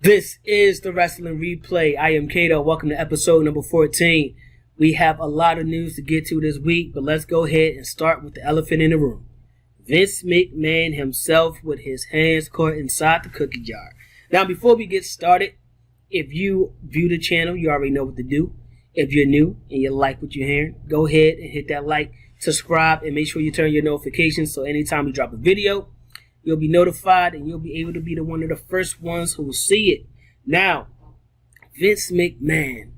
This is the Wrestling Replay. I am Cato. Welcome to episode number 14. We have a lot of news to get to this week, but let's go ahead and start with the elephant in the room. Vince McMahon himself with his hands caught inside the cookie jar. Now, before we get started, if you view the channel, you already know what to do. If you're new and you like what you're hearing, go ahead and hit that like, subscribe, and make sure you turn your notifications so anytime we drop a video, you'll be notified and you'll be able to be one of the first ones who will see it. Now, Vince McMahon.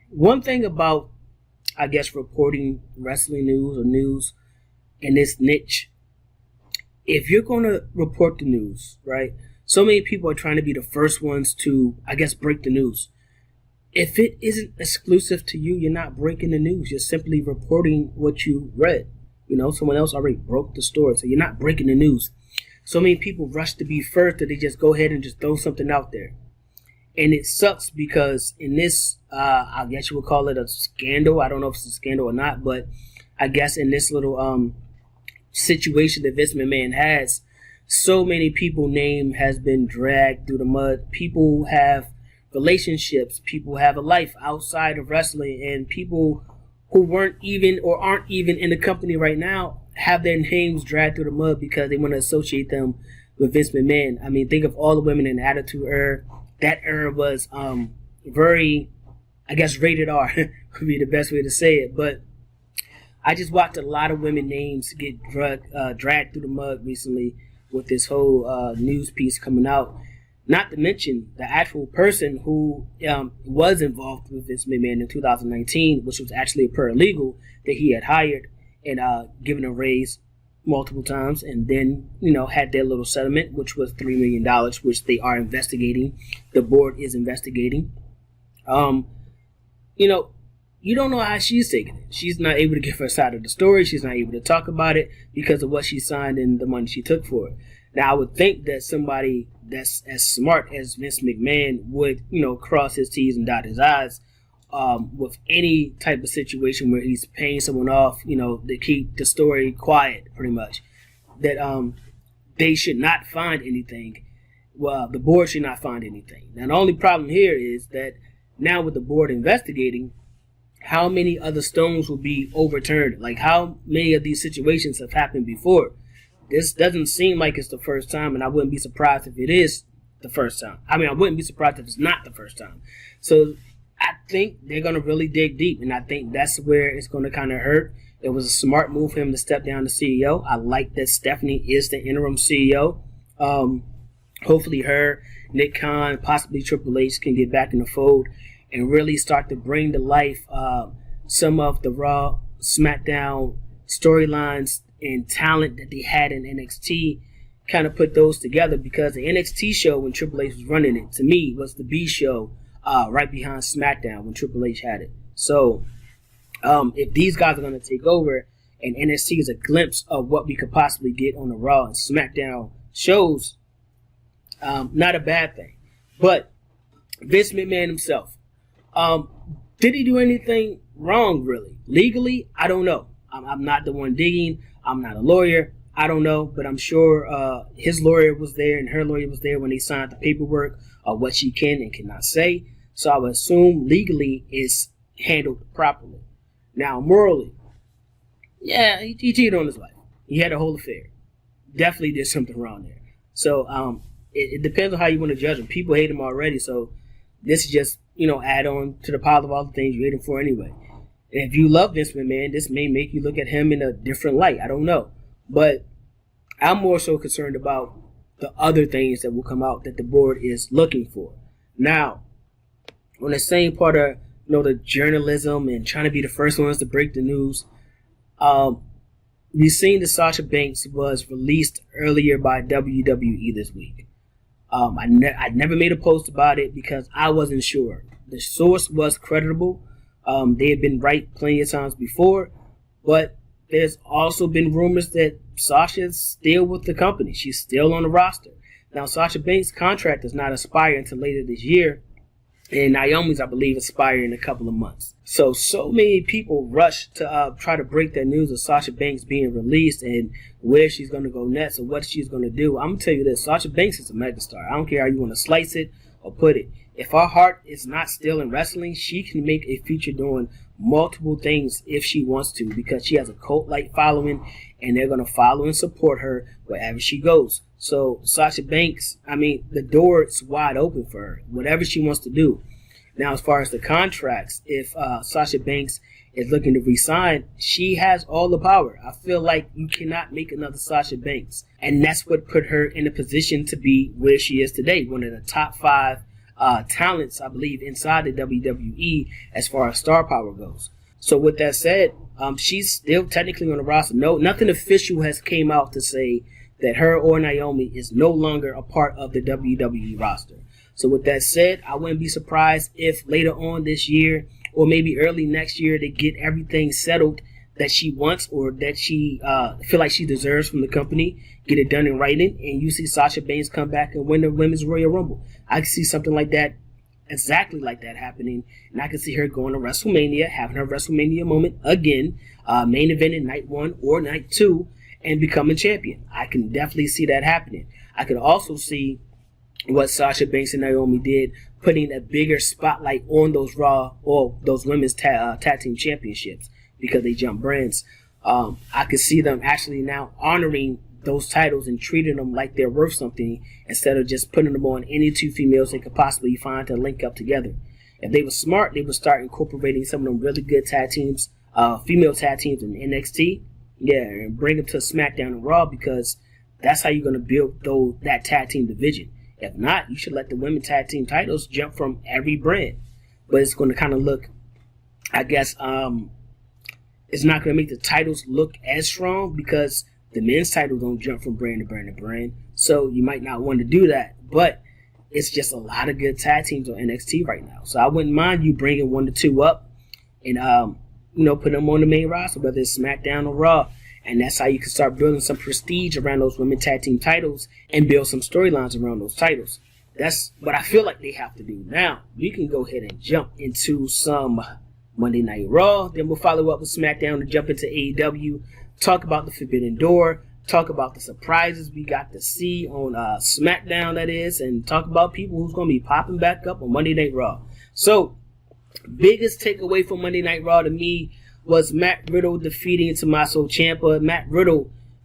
One thing about, I guess, reporting wrestling news or news in this niche, if you're going to report the news, right, so many people are trying to be the first ones to, I guess, break the news. If it isn't exclusive to you, you're not breaking the news. You're simply reporting what you read. You know, someone else already broke the story, so you're not breaking the news. So many people rush to be first that they just go ahead and just throw something out there. And it sucks because in this, I guess you would call it a scandal. I don't know if it's a scandal or not, but I guess in this little situation that Vince McMahon has, so many people's name has been dragged through the mud. People have relationships. People have a life outside of wrestling, and people who weren't even or aren't even in the company right now have their names dragged through the mud because they want to associate them with Vince McMahon. I mean, think of all the women in the Attitude Era. That era was very, I guess, rated R would be the best way to say it. But I just watched a lot of women names get dragged through the mud recently with this whole news piece coming out. Not to mention the actual person who was involved with Vince McMahon in 2019, which was actually a paralegal that he had hired and given a raise multiple times, and then, you know, had their little settlement, which was $3 million, which they are investigating. The board is investigating. You know, you don't know how she's taking it. She's not able to give her side of the story. She's not able to talk about it because of what she signed and the money she took for it. Now, I would think that somebody that's as smart as Vince McMahon would, you know, cross his T's and dot his I's with any type of situation where he's paying someone off, you know, to keep the story quiet, pretty much. That they should not find anything. Well, the board should not find anything. Now, the only problem here is that now with the board investigating, how many other stones will be overturned? Like, how many of these situations have happened before? This doesn't seem like it's the first time, and I wouldn't be surprised if it is the first time. I mean, I wouldn't be surprised if it's not the first time. So I think they're going to really dig deep, and I think that's where it's going to kind of hurt. It was a smart move for him to step down to CEO. I like that Stephanie is the interim CEO. Hopefully her, Nick Khan, possibly Triple H can get back in the fold and really start to bring to life some of the Raw, SmackDown storylines and talent that they had in NXT, kind of put those together, because the NXT show when Triple H was running it, to me, was the B show right behind SmackDown when Triple H had it. So if these guys are going to take over and NXT is a glimpse of what we could possibly get on the Raw and SmackDown shows, not a bad thing. But Vince McMahon himself, did he do anything wrong, really? Legally, I don't know. I'm not the one digging. I'm not a lawyer. I don't know, but I'm sure his lawyer was there and her lawyer was there when they signed the paperwork of what she can and cannot say. So I would assume legally it's handled properly. Now, morally, yeah, he cheated on his wife. He had a whole affair. Definitely did something wrong there. So it depends on how you want to judge him. People hate him already, so this is just, you know, add on to the pile of all the things you hate him for anyway. And if you love Vince McMahon, this may make you look at him in a different light. I don't know. But I'm more so concerned about the other things that will come out that the board is looking for. Now, on the same part of, you know, the journalism and trying to be the first ones to break the news, we've seen that Sasha Banks was released earlier by WWE this week. I never made a post about it because I wasn't sure. The source was credible. They had been right plenty of times before, but there's also been rumors that Sasha's still with the company. She's still on the roster. Now, Sasha Banks' contract does not expire until later this year, And Naomi's, I believe, expired in a couple of months. So many people rush to try to break that news of Sasha Banks being released and where she's going to go next and what she's going to do. I'm going to tell you this. Sasha Banks is a megastar. I don't care how you want to slice it or put it. If her heart is not still in wrestling, she can make a future doing multiple things if she wants to, because she has a cult-like following and they're going to follow and support her wherever she goes. So Sasha Banks, I mean, the door is wide open for her, whatever she wants to do. Now, as far as the contracts, if Sasha Banks is looking to resign, she has all the power. I feel like you cannot make another Sasha Banks. And that's what put her in a position to be where she is today, one of the top 5 talents, I believe, inside the WWE as far as star power goes. So with that said, she's still technically on the roster. No, nothing official has came out to say that her or Naomi is no longer a part of the WWE roster. So with that said, I wouldn't be surprised if later on this year or maybe early next year they get everything settled that she wants or that she feel like she deserves from the company, get it done in writing, and you see Sasha Banks come back and win the Women's Royal Rumble. I can see something like that, exactly like that happening, and I can see her going to WrestleMania, having her WrestleMania moment again, main event in night 1 or night 2, and becoming champion. I can definitely see that happening. I could also see what Sasha Banks and Naomi did, putting a bigger spotlight on those Raw or those women's tag team championships because they jump brands. I could see them actually now honoring those titles and treating them like they're worth something instead of just putting them on any 2 females they could possibly find to link up together. If they were smart, they would start incorporating some of them really good tag teams, female tag teams in NXT. Yeah, and bring them to SmackDown and Raw, because that's how you're going to build that tag team division. If not, you should let the women tag team titles jump from every brand. But it's going to kind of look, I guess, it's not going to make the titles look as strong because the men's title don't jump from brand to brand to brand. So you might not want to do that. But it's just a lot of good tag teams on NXT right now. So I wouldn't mind you bringing 1 to 2 up and, put them on the main roster, whether it's SmackDown or Raw. And that's how you can start building some prestige around those women tag team titles and build some storylines around those titles. That's what I feel like they have to do. Now, we can go ahead and jump into some Monday Night Raw. Then we'll follow up with SmackDown and jump into AEW. Talk about the Forbidden Door. Talk about the surprises we got to see on SmackDown, that is. And talk about people who's going to be popping back up on Monday Night Raw. So, biggest takeaway from Monday Night Raw to me was Matt Riddle defeating Tommaso Ciampa.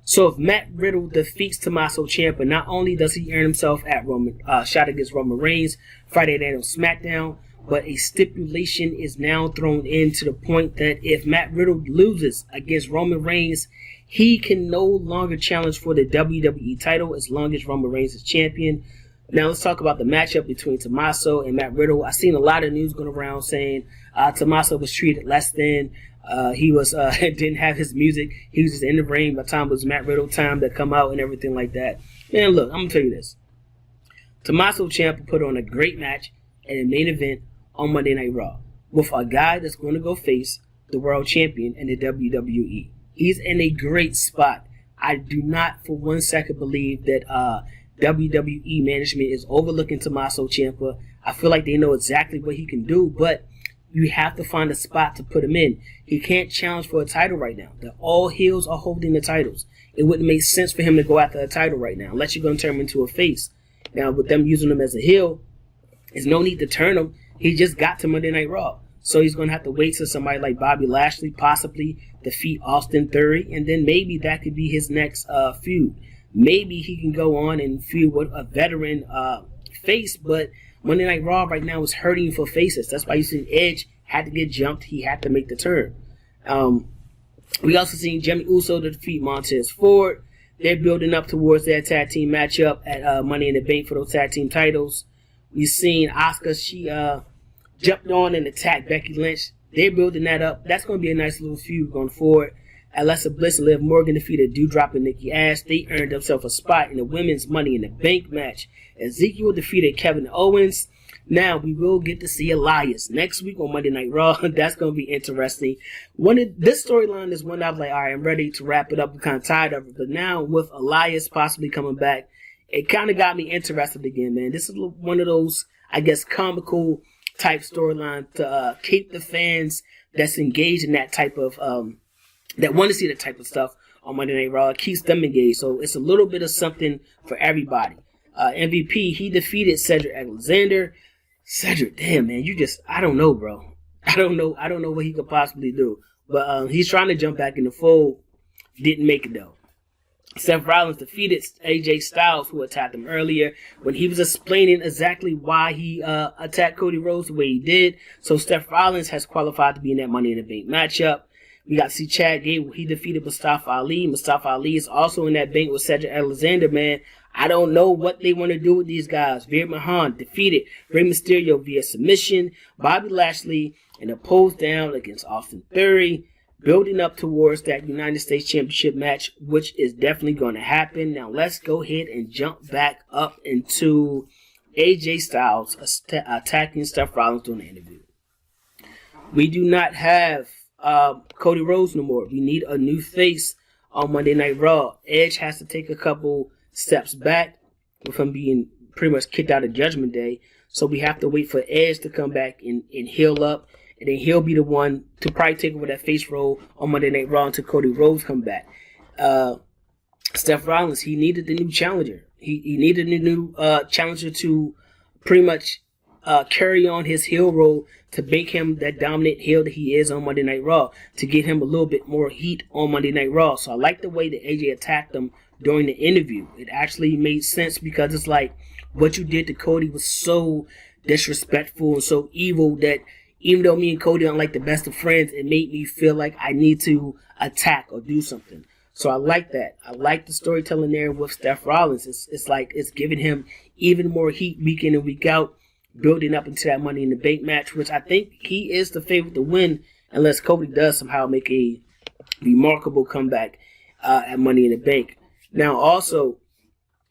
So if Matt Riddle defeats Tommaso Ciampa, not only does he earn himself at shot against Roman Reigns Friday night on SmackDown, but a stipulation is now thrown in to the point that if Matt Riddle loses against Roman Reigns, he can no longer challenge for the WWE title as long as Roman Reigns is champion. Now let's talk about the matchup between Tommaso and Matt Riddle. I've seen a lot of news going around saying Tommaso was treated less than. He was didn't have his music. He was just in the ring by the time it was Matt Riddle time to come out and everything like that. Man, look, I'm going to tell you this. Tommaso Ciampa put on a great match in the main event on Monday Night Raw with a guy that's going to go face the world champion in the WWE. He's in a great spot. I do not for 1 second believe that WWE management is overlooking Tommaso Ciampa. I feel like they know exactly what he can do, but you have to find a spot to put him in. He can't challenge for a title right now. All heels are holding the titles. It wouldn't make sense for him to go after a title right now unless you're going to turn him into a face. Now, with them using him as a heel, there's no need to turn him. He just got to Monday Night Raw. So he's going to have to wait till somebody like Bobby Lashley possibly defeat Austin Theory, and then maybe that could be his next feud. Maybe he can go on and feud with a veteran face, but Monday Night Raw right now is hurting for faces. That's why you see Edge had to get jumped. He had to make the turn. We also seen Jimmy Uso to defeat Montez Ford. They're building up towards their tag team matchup at Money in the Bank for those tag team titles. We've seen Asuka. She jumped on and attacked Becky Lynch. They're building that up. That's going to be a nice little feud going forward. Alexa Bliss and Liv Morgan defeated Doudrop and Nikki Ash. They earned themselves a spot in the women's Money in the Bank match. Ezekiel defeated Kevin Owens. Now, we will get to see Elias next week on Monday Night Raw. That's going to be interesting. This storyline is one I was like, all right, I'm ready to wrap it up. I'm kind of tired of it. But now, with Elias possibly coming back, it kind of got me interested again, man. This is one of those, I guess, comical type storyline to keep the fans that's engaged in that type of that want to see that type of stuff on Monday Night Raw. It keeps them engaged, so it's a little bit of something for everybody. MVP, he defeated Cedric Alexander. Cedric, damn man, I don't know, bro. I don't know what he could possibly do, but he's trying to jump back in the fold. Didn't make it though. Seth Rollins defeated AJ Styles, who attacked him earlier when he was explaining exactly why he attacked Cody Rhodes the way he did. So Seth Rollins has qualified to be in that Money in the Bank matchup. We got to see Chad Gable. He defeated Mustafa Ali. Mustafa Ali is also in that bank with Cedric Alexander, man. I don't know what they want to do with these guys. Veer Mahan defeated Rey Mysterio via submission. Bobby Lashley in a pose down against Austin Theory. Building up towards that United States Championship match, which is definitely going to happen. Now, let's go ahead and jump back up into AJ Styles attacking Seth Rollins during the interview. We do not have Cody Rhodes no more. We need a new face on Monday Night Raw. Edge has to take a couple steps back with him being pretty much kicked out of Judgment Day. So we have to wait for Edge to come back and heal up. And then he'll be the one to probably take over that face role on Monday Night Raw until Cody Rhodes come back. Seth Rollins, he needed the new challenger. He needed a new challenger to pretty much carry on his heel role to make him that dominant heel that he is on Monday Night Raw, to get him a little bit more heat on Monday Night Raw. So I like the way that AJ attacked him during the interview. It actually made sense because it's like what you did to Cody was so disrespectful and so evil that even though me and Cody aren't like the best of friends, it made me feel like I need to attack or do something. So I like that. I like the storytelling there with Seth Rollins. It's like it's giving him even more heat week in and week out, building up into that Money in the Bank match, which I think he is the favorite to win unless Cody does somehow make a remarkable comeback at Money in the Bank. Now also,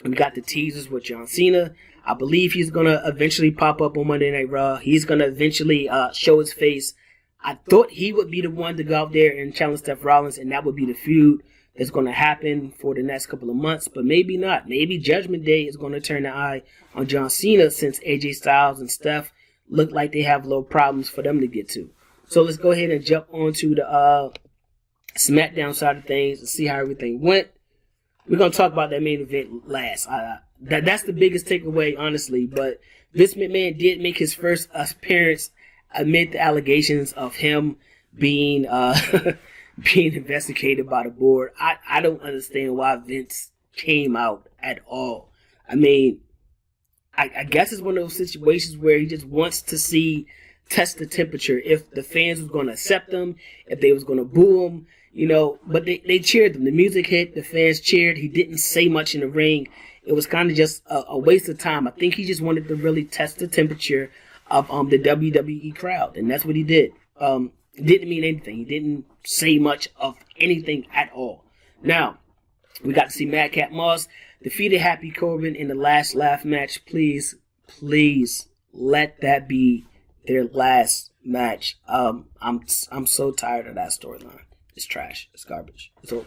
we got the teasers with John Cena. I believe he's going to eventually pop up on Monday Night Raw. He's going to eventually show his face. I thought he would be the one to go out there and challenge Seth Rollins, and that would be the feud that's going to happen for the next couple of months. But maybe not. Maybe Judgment Day is going to turn the eye on John Cena, since AJ Styles and Steph look like they have little problems for them to get to. So let's go ahead and jump onto the SmackDown side of things and see how everything went. We're going to talk about that main event last. That's the biggest takeaway, honestly. But Vince McMahon did make his first appearance amid the allegations of him being being investigated by the board. I don't understand why Vince came out at all. I mean, I guess it's one of those situations where he just wants to test the temperature, if the fans was going to accept him, if they was going to boo him. You know, but they cheered them. The music hit, the fans cheered. He didn't say much in the ring. It was kind of just a waste of time. I think he just wanted to really test the temperature of the WWE crowd, and that's what he did. It didn't mean anything. He didn't say much of anything at all. Now, we got to see Madcap Moss defeated Happy Corbin in the last laugh match. Please let that be their last match. I'm so tired of that storyline. It's trash. It's garbage. It's over.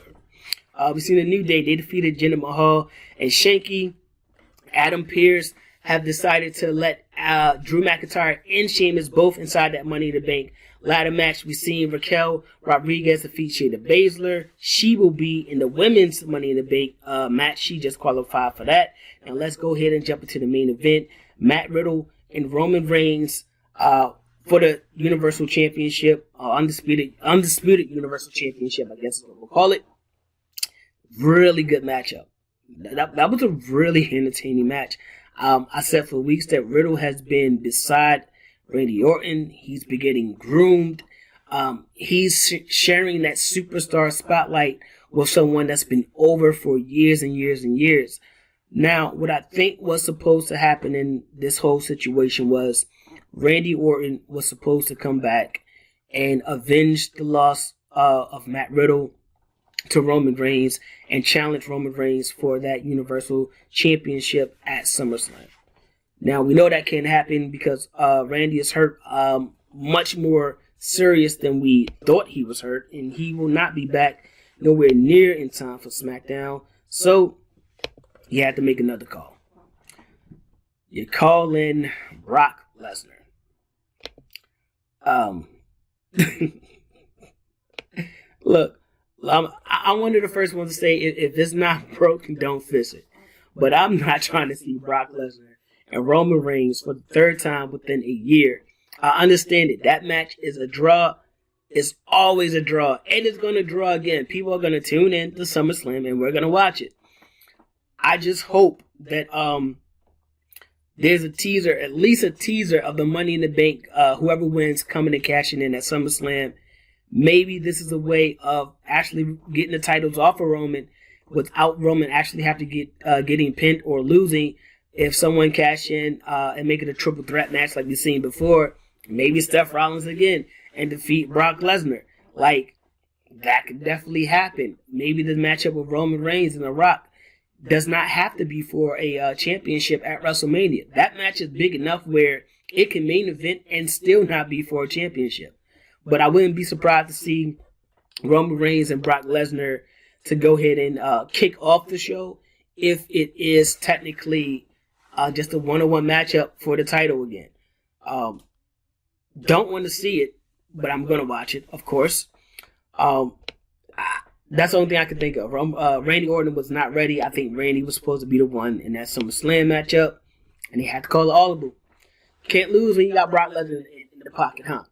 We've seen a New Day. They defeated Jinder Mahal and Shanky. Adam Pearce have decided to let Drew McIntyre and Sheamus both inside that Money in the Bank ladder match. We've seen Raquel Rodriguez defeat Shayna Baszler. She will be in the women's Money in the Bank match. She just qualified for that. And let's go ahead and jump into the main event. Matt Riddle and Roman Reigns for the Universal Championship, undisputed Universal Championship, I guess is what we'll call it. Really good matchup. That was a really entertaining match. I said for weeks that Riddle has been beside Randy Orton. He's been getting groomed. He's sharing that superstar spotlight with someone that's been over for years and years and years. Now, what I think was supposed to happen in this whole situation was Randy Orton was supposed to come back and avenge the loss of Matt Riddle to Roman Reigns and challenge Roman Reigns for that Universal Championship at SummerSlam. Now, we know that can't happen because Randy is hurt much more serious than we thought he was hurt, and he will not be back nowhere near in time for SmackDown. So, you had to make another call. You call in Brock Lesnar. Um, look, I'm one of the first ones to say if it's not broken, don't fix it. But I'm not trying to see Brock Lesnar and Roman Reigns for the third time within a year. I understand it. That match is a draw. It's always a draw. And it's going to draw again. People are going to tune in to SummerSlam and we're going to watch it. I just hope that there's a teaser, at least a teaser of the Money in the Bank. Whoever wins coming and cashing in at SummerSlam. Maybe this is a way of actually getting the titles off of Roman without Roman actually have to getting pinned or losing. If someone cash in and make it a triple threat match like we've seen before, maybe Seth Rollins again and defeat Brock Lesnar. Like, that could definitely happen. Maybe the matchup with Roman Reigns and The Rock does not have to be for a championship at WrestleMania. That match is big enough where it can main event and still not be for a championship. But I wouldn't be surprised to see Roman Reigns and Brock Lesnar to go ahead and kick off the show if it is technically just a one-on-one matchup for the title again. Don't want to see it, but I'm going to watch it, of course. That's the only thing I can think of. Randy Orton was not ready. I think Randy was supposed to be the one in that SummerSlam matchup, and he had to call it audible. Can't lose when you got Brock Lesnar in the pocket, huh?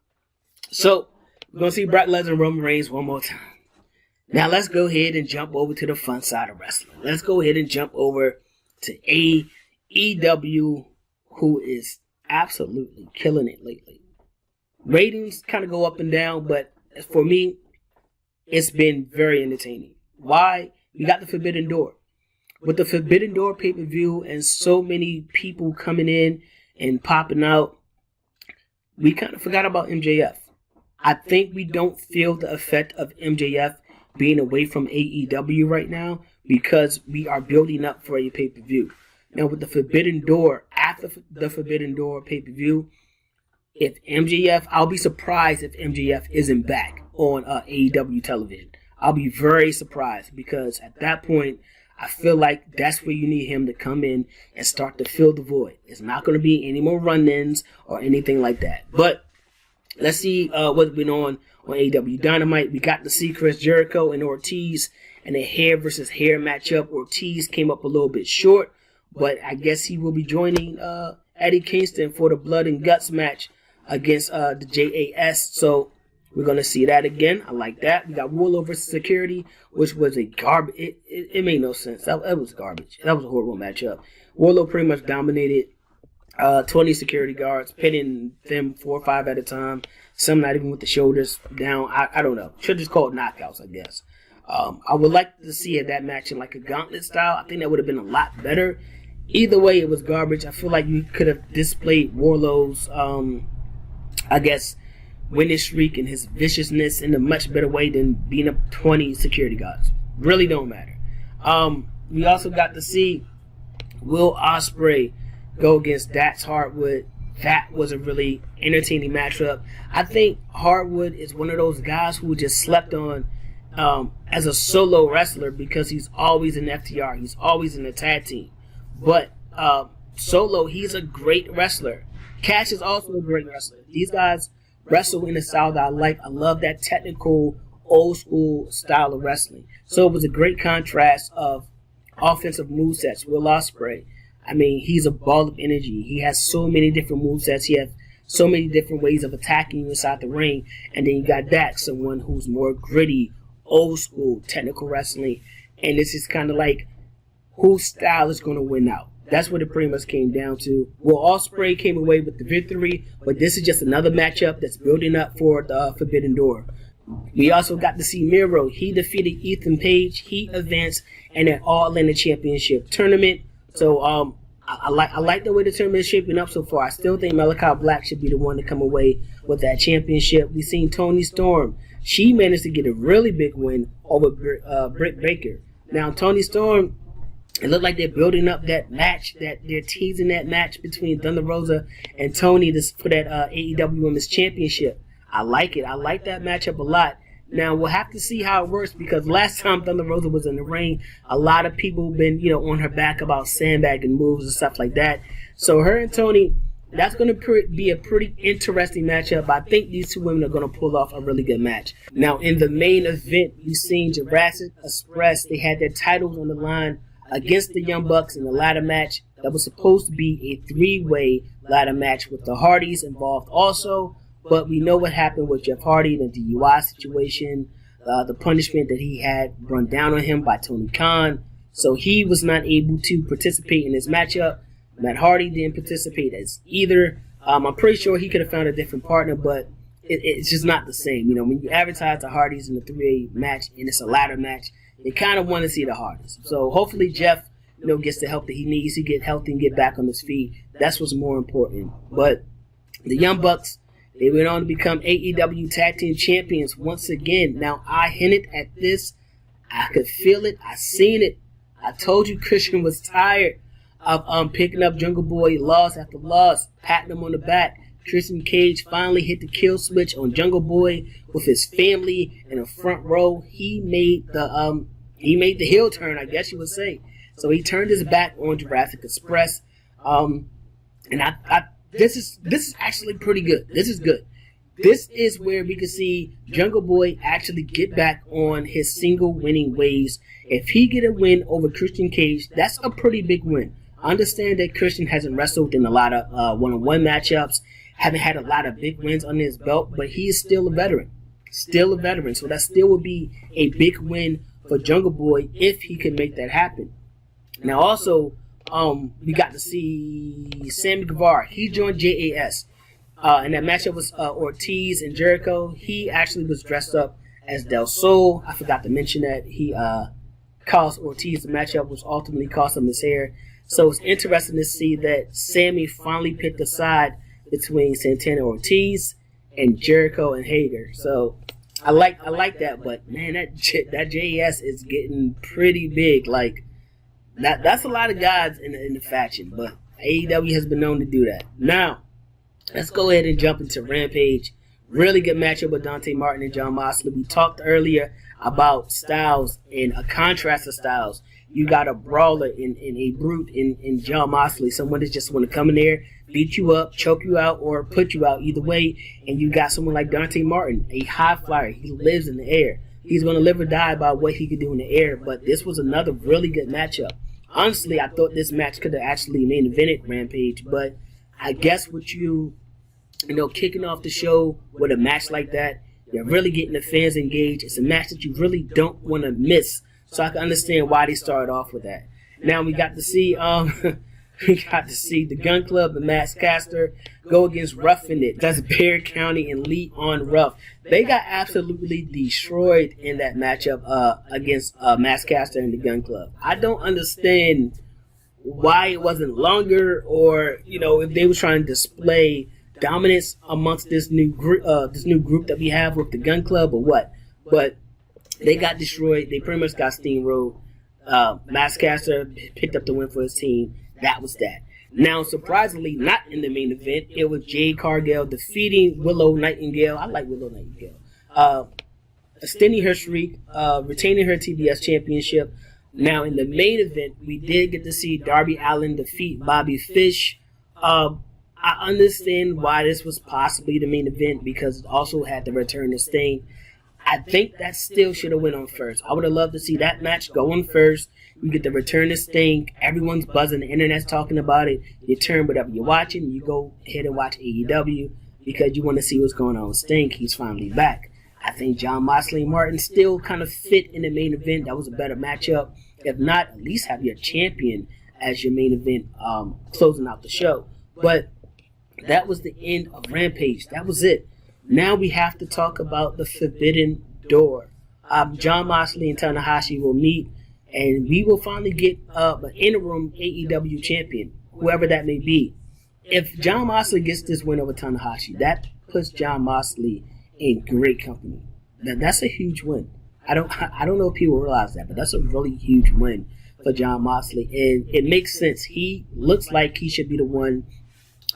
So, we're going to see Brock Lesnar and Roman Reigns one more time. Now, let's go ahead and jump over to the fun side of wrestling. Let's go ahead and jump over to AEW, who is absolutely killing it lately. Ratings kind of go up and down, but for me, it's been very entertaining. Why? We got the Forbidden Door. With the Forbidden Door pay-per-view and so many people coming in and popping out, we kind of forgot about MJF. I think we don't feel the effect of MJF being away from AEW right now because we are building up for a pay-per-view. Now with the Forbidden Door, after the Forbidden Door pay-per-view, if MJF, I'll be surprised if MJF isn't back on AEW television. I'll be very surprised because at that point, I feel like that's where you need him to come in and start to fill the void. It's not going to be any more run-ins or anything like that. But let's see what's been on AEW Dynamite. We got to see Chris Jericho and Ortiz in a hair versus hair matchup. Ortiz came up a little bit short, but I guess he will be joining Eddie Kingston for the Blood and Guts match against the JAS. So we're going to see that again. I like that. We got Wardlow versus Security, which was a garbage. It made no sense. That was garbage. That was a horrible matchup. Wardlow pretty much dominated 20 security guards, pinning them 4 or 5 at a time. Some not even with the shoulders down. I don't know. Should just call it knockouts, I guess. I would like to see that match in like a gauntlet style. I think that would have been a lot better. Either way, it was garbage. I feel like you could have displayed Wardlow's, I guess, winning streak and his viciousness in a much better way than beating up 20 security guards. Really don't matter. We also got to see Will Ospreay go against Dax Hardwood. That was a really entertaining matchup. I think Hardwood is one of those guys who just slept on as a solo wrestler because he's always in FTR. He's always in a tag team. But solo, he's a great wrestler. Cash is also a great wrestler. These guys wrestle in a style that I like. I love that technical, old school style of wrestling. So it was a great contrast of offensive movesets. Will Ospreay, I mean, he's a ball of energy. He has so many different movesets. He has so many different ways of attacking you inside the ring. And then you got Dax, someone who's more gritty, old school, technical wrestling. And this is kind of like whose style is going to win out. That's what it pretty much came down to. Will Ospreay came away with the victory, but this is just another matchup that's building up for the Forbidden Door. We also got to see Miro. He defeated Ethan Page. He advanced in an All-Atlantic Championship tournament. So I like the way the tournament is shaping up so far. I still think Malachi Black should be the one to come away with that championship. We've seen Toni Storm. She managed to get a really big win over Britt Baker. Now, Toni Storm, it looked like they're building up that match, that they're teasing that match between Thunder Rosa and Toni for that AEW Women's Championship. I like it. I like that matchup a lot. Now, we'll have to see how it works because last time Thunder Rosa was in the ring, a lot of people have been, on her back about sandbagging moves and stuff like that. So her and Toni, that's going to be a pretty interesting matchup. I think these two women are going to pull off a really good match. Now, in the main event, we've seen Jurassic Express. They had their titles on the line against the Young Bucks in a ladder match that was supposed to be a 3-way ladder match with the Hardys involved also. But we know what happened with Jeff Hardy, the DUI situation, the punishment that he had run down on him by Tony Khan. So he was not able to participate in this matchup. Matt Hardy didn't participate as either. I'm pretty sure he could have found a different partner, but it's just not the same. You know, when you advertise the Hardys in a 3-way match and it's a ladder match, they kind of want to see the Hardys. So hopefully Jeff, gets the help that he needs to get healthy and get back on his feet. That's what's more important. But the Young Bucks, they went on to become AEW Tag Team Champions once again. Now, I hinted at this. I could feel it. I seen it. I told you Christian was tired of picking up Jungle Boy loss after loss, patting him on the back. Christian Cage finally hit the kill switch on Jungle Boy with his family in the front row. He made the heel turn, I guess you would say. So he turned his back on Jurassic Express. This is actually pretty good. This is good. This is where we can see Jungle Boy actually get back on his single winning ways. If he get a win over Christian Cage, that's a pretty big win. I understand that Christian hasn't wrestled in a lot of one-on-one matchups, haven't had a lot of big wins under his belt, but he is still a veteran. Still a veteran. So that still would be a big win for Jungle Boy if he could make that happen. Now also, we got to see Sammy Guevara. He joined JAS. And that matchup was Ortiz and Jericho. He actually was dressed up as Del Sol. I forgot to mention that. He cost Ortiz the matchup, which ultimately cost him his hair. So it's interesting to see that Sammy finally picked a side between Santana Ortiz and Jericho and Hager. So I like that, but man, that JAS is getting pretty big. Like that's a lot of guys in the faction, but AEW has been known to do that. Now, let's go ahead and jump into Rampage. Really good matchup with Dante Martin and Jon Moxley. We talked earlier about styles and a contrast of styles. You got a brawler in a brute in Jon Moxley, someone that just want to come in there, beat you up, choke you out, or put you out either way. And you got someone like Dante Martin, a high flyer. He lives in the air. He's going to live or die by what he could do in the air. But this was another really good matchup. Honestly, I thought this match could have actually main evented Rampage, but I guess with you kicking off the show with a match like that, you're really getting the fans engaged. It's a match that you really don't want to miss. So I can understand why they started off with that. Now we got to see the Gun Club and Max Caster go against Roughing It. That's Bear County and Leon Ruff. They got absolutely destroyed in that matchup against Max Caster and the Gun Club. I don't understand why it wasn't longer, or if they were trying to display dominance amongst this new group that we have with the Gun Club or what. But they got destroyed. They pretty much got steamrolled. Max Caster picked up the win for his team. That was that. Now, surprisingly, not in the main event, it was Jade Cargill defeating Willow Nightingale. I like Willow Nightingale. Extending her streak, retaining her TBS championship. Now, in the main event, we did get to see Darby Allin defeat Bobby Fish. I understand why this was possibly the main event because it also had the return of Sting. I think that still should have went on first. I would have loved to see that match go on first. You get the return of Sting. Everyone's buzzing. The internet's talking about it. You turn whatever you're watching. You go ahead and watch AEW because you want to see what's going on with Sting. He's finally back. I think Jon Moxley and Martin still kind of fit in the main event. That was a better matchup. If not, at least have your champion as your main event closing out the show. But that was the end of Rampage. That was it. Now we have to talk about the Forbidden Door. Jon Moxley and Tanahashi will meet, and we will finally get an interim AEW champion, whoever that may be. If Jon Moxley gets this win over Tanahashi, that puts Jon Moxley in great company. That's a huge win. I don't know if people realize that, but that's a really huge win for Jon Moxley, and it makes sense. He looks like he should be the one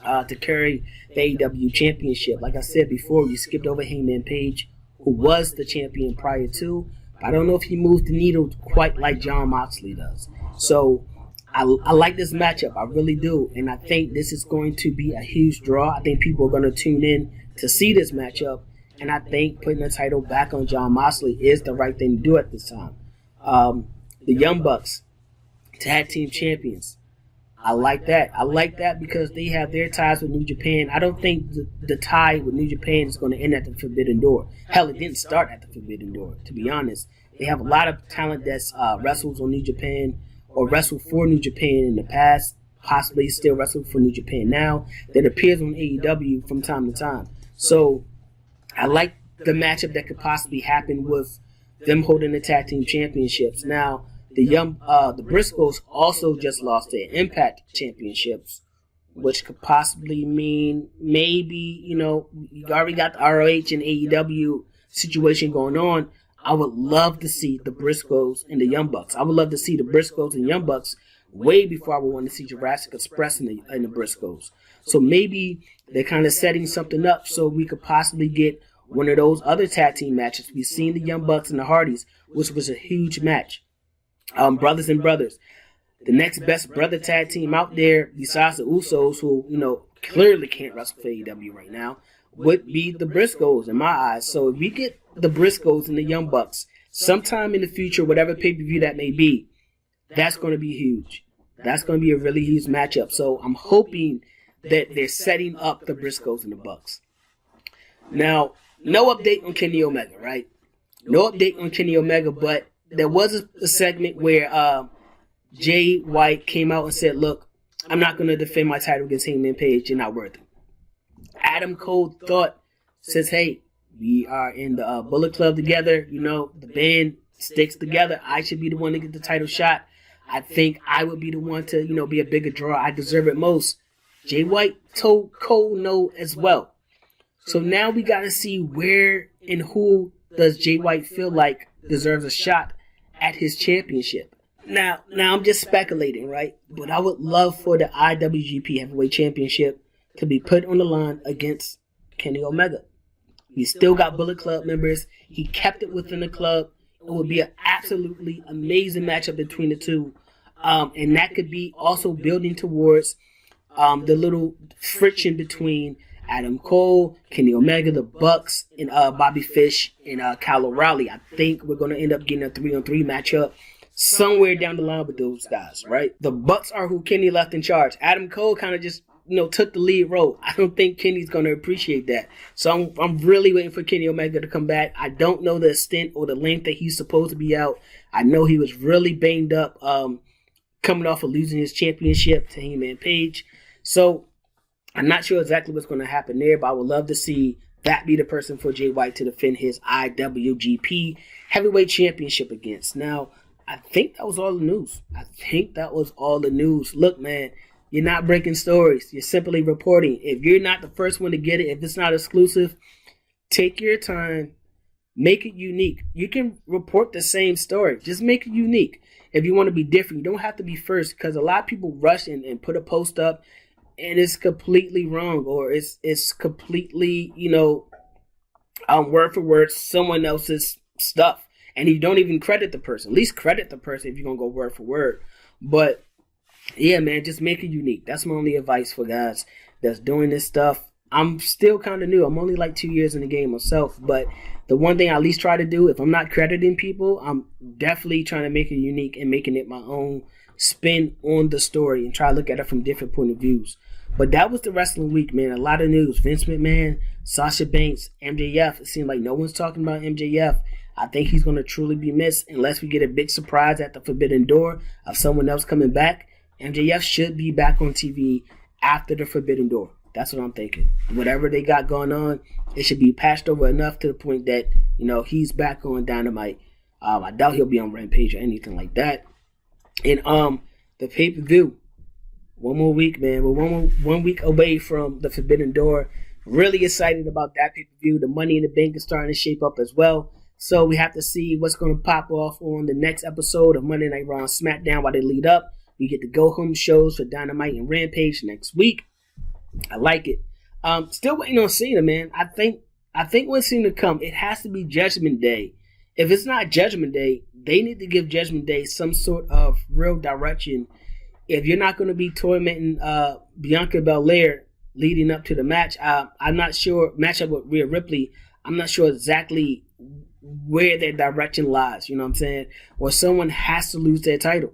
to carry the AEW championship. Like I said before, you skipped over Hangman Page, who was the champion prior to. I don't know if he moved the needle quite like Jon Moxley does. So I like this matchup. I really do. And I think this is going to be a huge draw. I think people are going to tune in to see this matchup. And I think putting the title back on Jon Moxley is the right thing to do at this time. The Young Bucks, tag team champions. I like that. I like that because they have their ties with New Japan. I don't think the tie with New Japan is going to end at the Forbidden Door. Hell, it didn't start at the Forbidden Door, to be honest. They have a lot of talent that's wrestles on New Japan or wrestled for New Japan in the past, possibly still wrestling for New Japan now, that appears on AEW from time to time. So I like the matchup that could possibly happen with them holding the tag team championships. Now, the Briscoes also just lost their Impact championships, which could possibly mean maybe, you already got the ROH and AEW situation going on. I would love to see the Briscoes and the Young Bucks. I would love to see the Briscoes and Young Bucks way before I would want to see Jurassic Express in the Briscoes. So maybe they're kind of setting something up so we could possibly get one of those other tag team matches. We've seen the Young Bucks and the Hardys, which was a huge match. Brothers and brothers. The next best brother tag team out there, besides the Usos, who, clearly can't wrestle for AEW right now, would be the Briscoes in my eyes. So if we get the Briscoes and the Young Bucks sometime in the future, whatever pay-per-view that may be, that's going to be huge. That's going to be a really huge matchup. So I'm hoping that they're setting up the Briscoes and the Bucks. Now, no update on Kenny Omega, right? No update on Kenny Omega, but there was a segment where Jay White came out and said, look, I'm not going to defend my title against Hangman Page. You're not worth it. Adam Cole says, hey, we are in the Bullet Club together. The band sticks together. I should be the one to get the title shot. I think I would be the one to, be a bigger draw. I deserve it most. Jay White told Cole no as well. So now we got to see where and who does Jay White feel like deserves a shot at his championship. Now I'm just speculating, right? But I would love for the IWGP Heavyweight Championship to be put on the line against Kenny Omega. He still got Bullet Club members. He kept it within the club. It would be an absolutely amazing matchup between the two. And that could be also building towards the little friction between Adam Cole, Kenny Omega, the Bucks, and Bobby Fish and Kyle O'Reilly. I think we're going to end up getting a 3-on-3 matchup somewhere down the line with those guys, right? The Bucks are who Kenny left in charge. Adam Cole kind of just took the lead role. I don't think Kenny's going to appreciate that. So I'm really waiting for Kenny Omega to come back. I don't know the extent or the length that he's supposed to be out. I know he was really banged up coming off of losing his championship to Hangman Page. So I'm not sure exactly what's going to happen there, but I would love to see that be the person for Jay White to defend his IWGP Heavyweight Championship against. Now, I think that was all the news. Look, man, you're not breaking stories. You're simply reporting. If you're not the first one to get it, if it's not exclusive, take your time. Make it unique. You can report the same story. Just make it unique. If you want to be different, you don't have to be first, because a lot of people rush and put a post up and it's completely wrong, or it's completely, word for word someone else's stuff. And you don't even credit the person. At least credit the person if you're going to go word for word. But yeah, man, just make it unique. That's my only advice for guys that's doing this stuff. I'm still kind of new. I'm only like 2 years in the game myself. But the one thing I at least try to do, if I'm not crediting people, I'm definitely trying to make it unique and making it my own spin on the story and try to look at it from different point of views. But that was the wrestling week, man. A lot of news. Vince McMahon, Sasha Banks, MJF. It seems like no one's talking about MJF. I think he's going to truly be missed unless we get a big surprise at the Forbidden Door of someone else coming back. MJF should be back on TV after the Forbidden Door. That's what I'm thinking. Whatever they got going on, it should be patched over enough to the point that, he's back on Dynamite. I doubt he'll be on Rampage or anything like that. And the pay-per-view. One more week, man. We're one week away from the Forbidden Door. Really excited about that pay-per-view. The Money in the Bank is starting to shape up as well. So we have to see what's going to pop off on the next episode of Monday Night Raw and SmackDown while they lead up. We get the go-home shows for Dynamite and Rampage next week. I like it. Still waiting on Cena, man. I think when Cena come, it has to be Judgment Day. If it's not Judgment Day, they need to give Judgment Day some sort of real direction if you're not going to be tormenting Bianca Belair leading up to the match, I'm not sure, matchup with Rhea Ripley, I'm not sure exactly where their direction lies, you know what I'm saying? Or someone has to lose their title.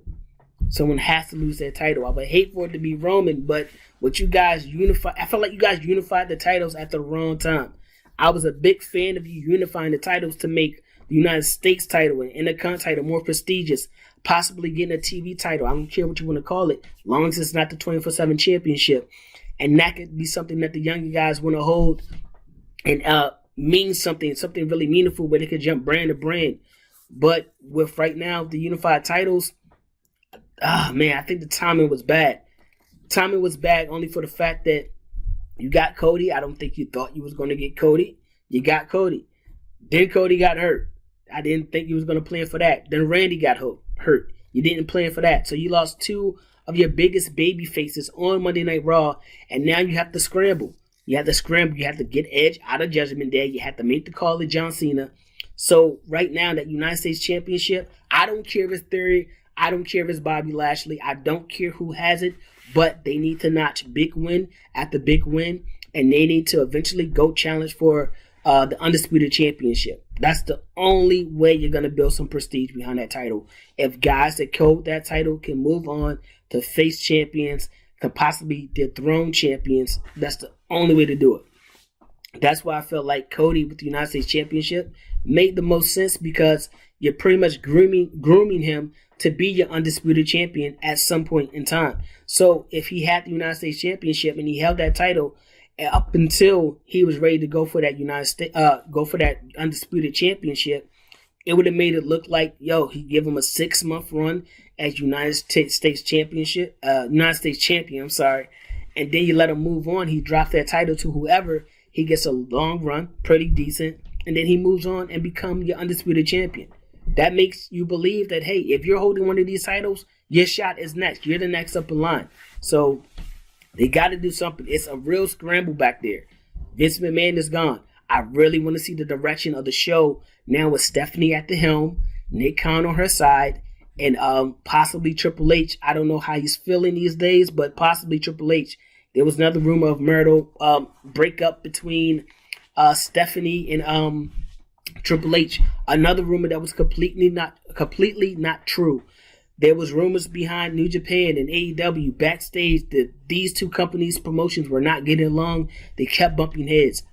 Someone has to lose their title. I would hate for it to be Roman, but with you guys unify, I felt like you guys unified the titles at the wrong time. I was a big fan of you unifying the titles to make the United States title and Intercontinental title more prestigious, possibly getting a TV title. I don't care what you want to call it, as long as it's not the 24/7 championship. And that could be something that the younger guys want to hold and mean something really meaningful where they could jump brand to brand. But with right now, the unified titles, man, I think the timing was bad. Timing was bad only for the fact that you got Cody. I don't think you thought you was going to get Cody. You got Cody. Then Cody got hurt. I didn't think you was going to plan for that. Then Randy got hurt. You didn't plan for that. So you lost two of your biggest baby faces on Monday Night Raw, and now you have to scramble. You have to scramble. You have to get Edge out of Judgment Day. You have to make the call to John Cena. So right now, that United States Championship, I don't care if it's Theory. I don't care if it's Bobby Lashley. I don't care who has it, but they need to notch big win after big win, and they need to eventually go challenge for the Undisputed Championship. That's the only way you're going to build some prestige behind that title. If guys that hold that title can move on to face champions, can possibly dethrone champions, that's the only way to do it. That's why I felt like Cody with the United States Championship made the most sense, because you're pretty much grooming him to be your undisputed champion at some point in time. So if he had the United States Championship and he held that title up until he was ready to go for that undisputed championship, it would have made it look like, he give him a 6-month run as United States champion, and then you let him move on. He drops that title to whoever. He gets a long run, pretty decent, and then he moves on and becomes your undisputed champion. That makes you believe that, hey, if you're holding one of these titles, your shot is next. You're the next up in line. So they got to do something. It's a real scramble back there. Vince McMahon is gone. I really want to see the direction of the show now with Stephanie at the helm, Nick Khan on her side, and possibly Triple H. I don't know how he's feeling these days, but possibly Triple H. There was another rumor of marital breakup between Stephanie and Triple H. Another rumor that was completely not true. There was rumors behind New Japan and AEW backstage that these two companies' promotions were not getting along. They kept bumping heads.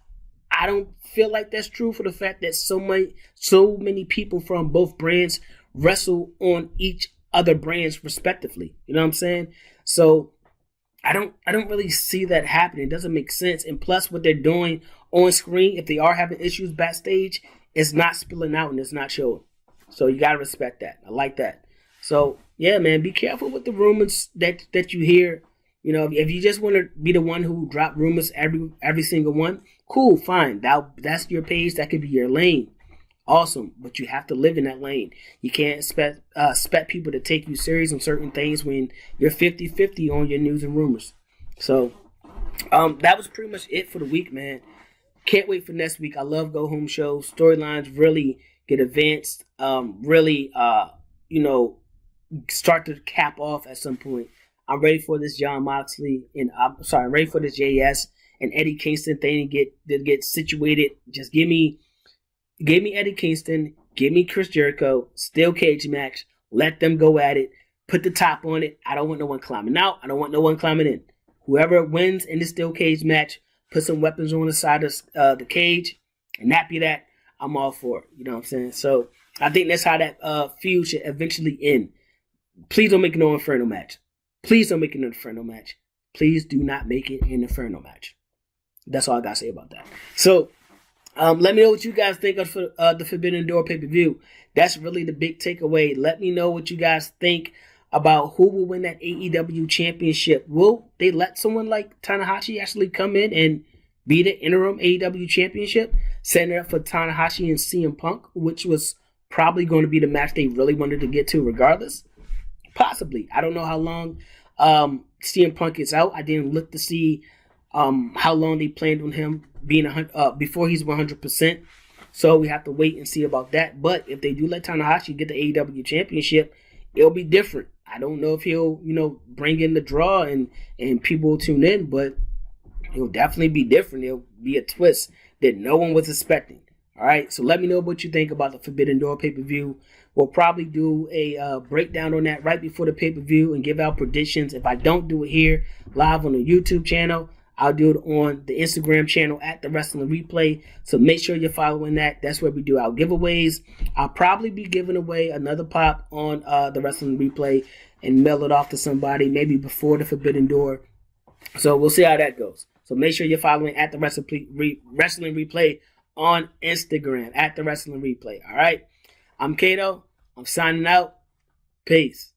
I don't feel like that's true, for the fact that so many people from both brands wrestle on each other brands respectively. You know what I'm saying? So I don't really see that happening. It doesn't make sense. And plus, what they're doing on screen, if they are having issues backstage, it's not spilling out and it's not showing. So you gotta respect that. I like that. So yeah, man, be careful with the rumors that you hear. You know, if you just want to be the one who drop rumors every single one, cool, fine. That's your page. That could be your lane. Awesome, but you have to live in that lane. You can't expect people to take you serious on certain things when you're 50-50 on your news and rumors. So that was pretty much it for the week, man. Can't wait for next week. I love go home shows. Storylines really get advanced. Start to cap off at some point. I'm ready for this Jon Moxley and I'm ready for this JS and Eddie Kingston thing to get situated. Just give me Eddie Kingston, give me Chris Jericho, steel cage match. Let them go at it. Put the top on it. I don't want no one climbing out. I don't want no one climbing in. Whoever wins in the steel cage match, put some weapons on the side of the cage, and that be that. I'm all for it. You know what I'm saying? So I think that's how that feud should eventually end. Please don't make it no Inferno match. Please don't make it an Inferno match. Please do not make it an Inferno match. That's all I gotta say about that. So let me know what you guys think of the Forbidden Door pay-per-view. That's really the big takeaway. Let me know what you guys think about who will win that AEW championship. Will they let someone like Tanahashi actually come in and be the interim AEW championship, setting it up for Tanahashi and CM Punk, which was probably going to be the match they really wanted to get to regardless? Possibly. I don't know how long CM Punk is out. I didn't look to see how long they planned on him being before he's 100%. So we have to wait and see about that. But if they do let Tanahashi get the AEW championship, it'll be different. I don't know if he'll, bring in the draw and people will tune in, but it'll definitely be different. It'll be a twist that no one was expecting. All right, so let me know what you think about the Forbidden Door pay-per-view. We'll probably do a breakdown on that right before the pay-per-view and give out predictions. If I don't do it here live on the YouTube channel, I'll do it on the Instagram channel at The Wrestling Replay. So make sure you're following that. That's where we do our giveaways. I'll probably be giving away another pop on The Wrestling Replay and mail it off to somebody maybe before the Forbidden Door. So we'll see how that goes. So make sure you're following at The Wrestling Replay on Instagram, at The Wrestling Replay. All right? I'm Cato. I'm signing out. Peace.